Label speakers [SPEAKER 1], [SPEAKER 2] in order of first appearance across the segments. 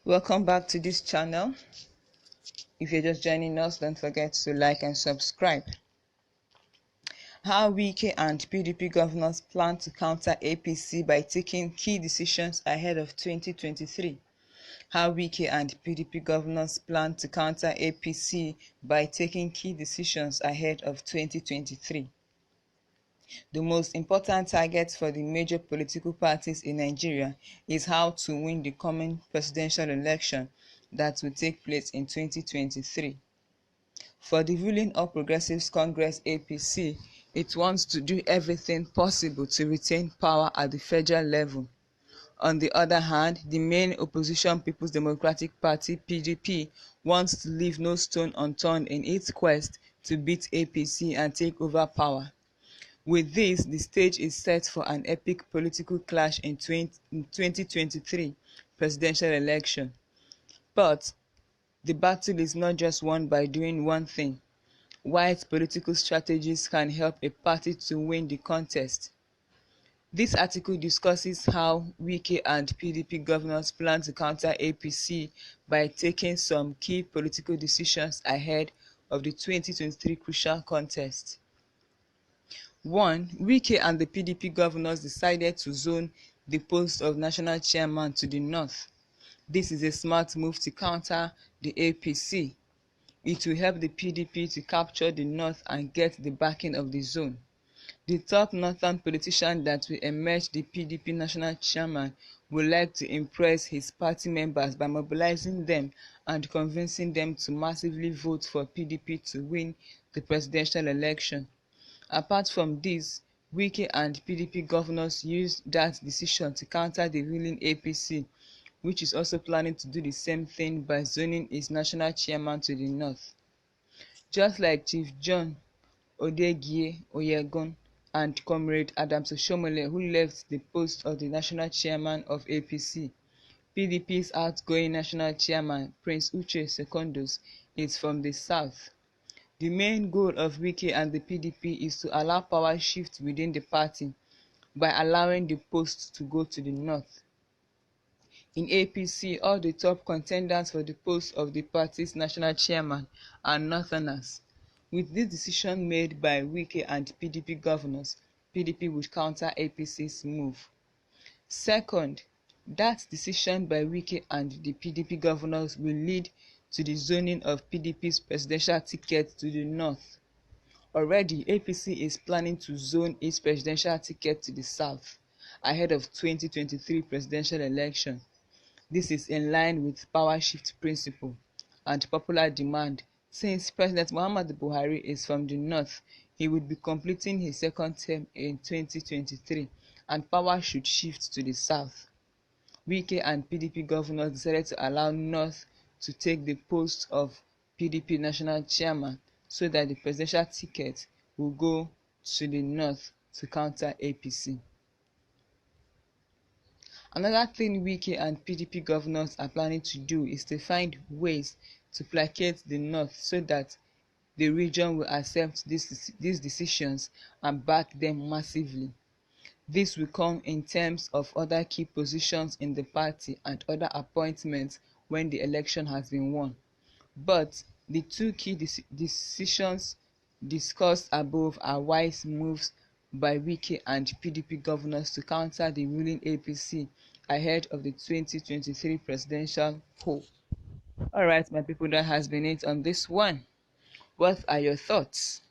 [SPEAKER 1] Welcome back to this channel. If you're just joining us, don't forget to like and subscribe. How Wike and PDP governors plan to counter APC by taking key decisions ahead of 2023. How Wike and PDP governors plan to counter APC by taking key decisions ahead of 2023. The most important target for the major political parties in Nigeria is how to win the coming presidential election that will take place in 2023. For the ruling All Progressives Congress (APC), it wants to do everything possible to retain power at the federal level. On the other hand, the main opposition People's Democratic Party (PDP) wants to leave no stone unturned in its quest to beat APC and take over power. With this, the stage is set for an epic political clash in 2023 presidential election. But the battle is not just won by doing one thing. White political strategies can help a party to win the contest. This article discusses how Wike and PDP governors plan to counter APC by taking some key political decisions ahead of the 2023 crucial contest. 1. Wike and the PDP governors decided to zone the post of national chairman to the north. This is a smart move to counter the APC. It will help the PDP to capture the north and get the backing of the zone. The top northern politician that will emerge the PDP national chairman would like to impress his party members by mobilizing them and convincing them to massively vote for PDP to win the presidential election. Apart from this, Wike and PDP governors used that decision to counter the ruling APC, which is also planning to do the same thing by zoning its national chairman to the north. Just like Chief John Odegie Oyegun and Comrade Adams Oshomole, who left the post of the national chairman of APC, PDP's outgoing national chairman, Prince Uche Secondus, is from the south. The main goal of Wike and the PDP is to allow power shift within the party by allowing the post to go to the north. In APC, all the top contenders for the post of the party's national chairman are northerners. With this decision made by Wike and PDP governors, PDP would counter APC's move. Second, that decision by Wike and the PDP governors will lead to the zoning of PDP's presidential ticket to the north. Already, APC is planning to zone its presidential ticket to the south ahead of 2023 presidential election. This is in line with power shift principle and popular demand. Since President Muhammadu Buhari is from the north, he would be completing his second term in 2023 and power should shift to the south. Wike and PDP governors decided to allow north to take the post of PDP national chairman so that the presidential ticket will go to the north to counter APC. Another thing Wike and PDP governors are planning to do is to find ways to placate the north so that the region will accept these decisions and back them massively. This will come in terms of other key positions in the party and other appointments when the election has been won. But the two key decisions discussed above are wise moves by Wike and PDP governors to counter the ruling APC ahead of the 2023 presidential poll. Alright, my people, that has been it on this one. What are your thoughts?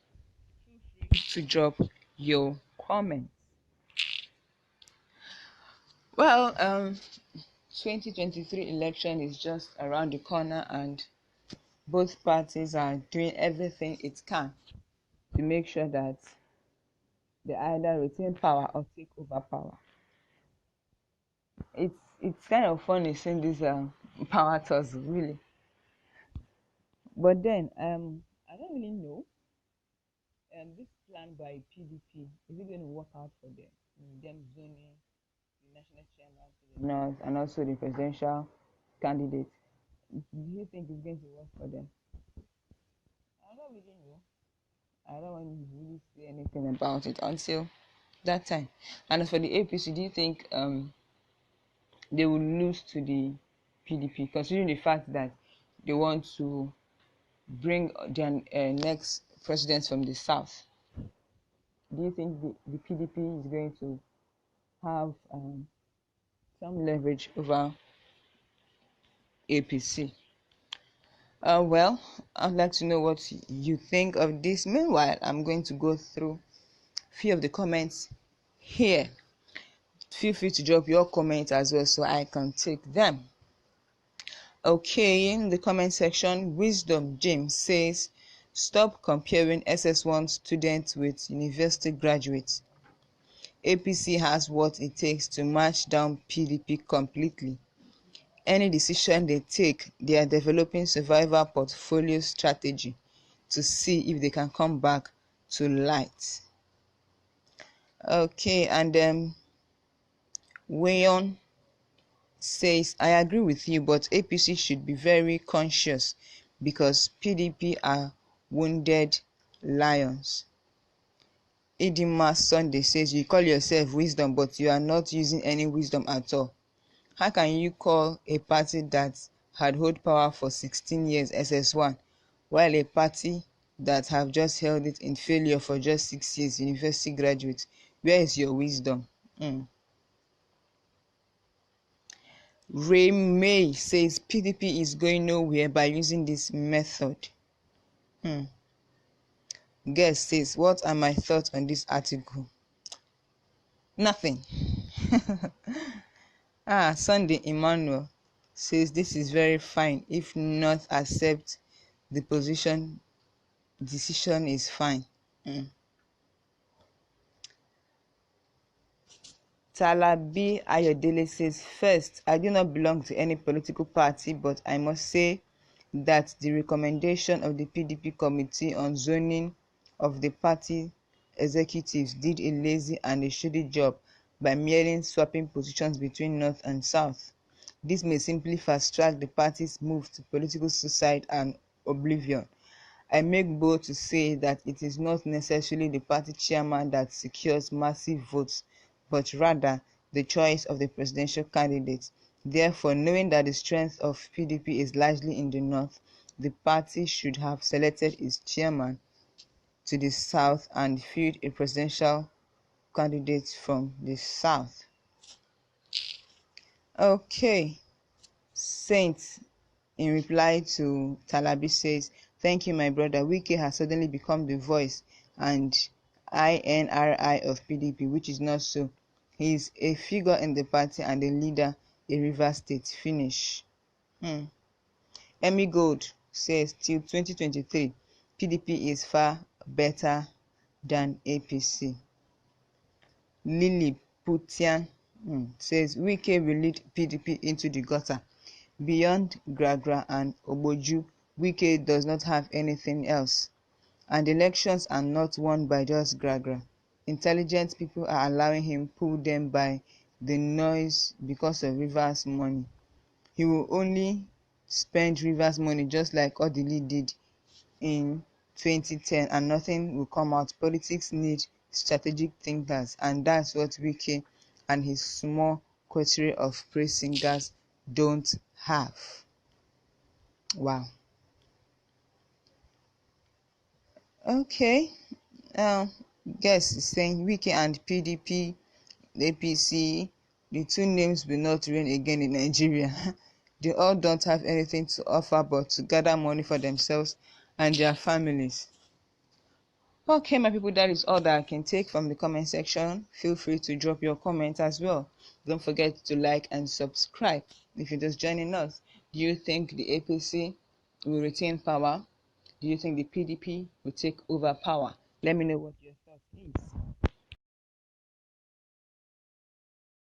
[SPEAKER 1] Feel free to drop your comments. Well, 2023 election is just around the corner and both parties are doing everything it can to make sure that they either retain power or take over power. It's kind of funny seeing this power tussle, really. But then I don't really know. This plan by PDP, is it going to work out for them? Them zoning the national chairman to the north and also the presidential candidate. Do you think it's going to work for them? I don't really know. I don't want to really say anything about it until that time. And as for the APC, do you think they will lose to the PDP, considering the fact that they want to bring their next president from the south? Do you think the PDP is going to have some leverage over APC? Well, I'd like to know what you think of this. Meanwhile, I'm going to go through a few of the comments here. Feel free to drop your comments as well so I can take them. Okay, in the comment section, Wisdom James says, stop comparing SS1 students with university graduates. APC has what it takes to march down PDP completely. Any decision they take, they are developing survival portfolio strategy to see if they can come back to light. Okay, and Wayon says, I agree with you, but APC should be very conscious because PDP are wounded lions. Idima Sunday says, you call yourself wisdom, but you are not using any wisdom at all. How can you call a party that had held power for 16 years SS1, while a party that have just held it in failure for just 6 years university graduates? Where is your wisdom? Ray May says PDP is going nowhere by using this method. Guest says, what are my thoughts on this article? Nothing. Sunday Emmanuel says this is very fine. If not accept the decision is fine. Talabi Ayodele says, first, I do not belong to any political party, but I must say that the recommendation of the PDP committee on zoning of the party executives did a lazy and a shady job by merely swapping positions between North and South. This may simply fast-track the party's move to political suicide and oblivion. I make bold to say that it is not necessarily the party chairman that secures massive votes, but rather the choice of the presidential candidate. Therefore, knowing that the strength of PDP is largely in the north, the party should have selected its chairman to the south and fielded a presidential candidate from the south. Okay, Saint, in reply to Talabi, says, thank you, my brother. Wike has suddenly become the voice and INRI of PDP, which is not so. He is a figure in the party and a leader in Rivers State. Finish. Emmy Gold says, till 2023, PDP is far better than APC. Lily Putian says, Wike will lead PDP into the gutter. Beyond Gragra and Oboju, Wike does not have anything else. And elections are not won by just Gragra. Intelligent people are allowing him pull them by the noise because of Rivers money. He will only spend Rivers money just like Odili did in 2010 and nothing will come out. Politics need strategic thinkers, and that's what Wike and his small coterie of praise singers don't have. Wow. Okay. Guess is saying Wike and PDP, APC, the two names will not reign again in Nigeria. They all don't have anything to offer but to gather money for themselves and their families. Okay, my people, that is all that I can take from the comment section. Feel free to drop your comment as well. Don't forget to like and subscribe if you're just joining us. Do you think the APC will retain power? Do you think the PDP will take over power? Let me know what your thoughts is.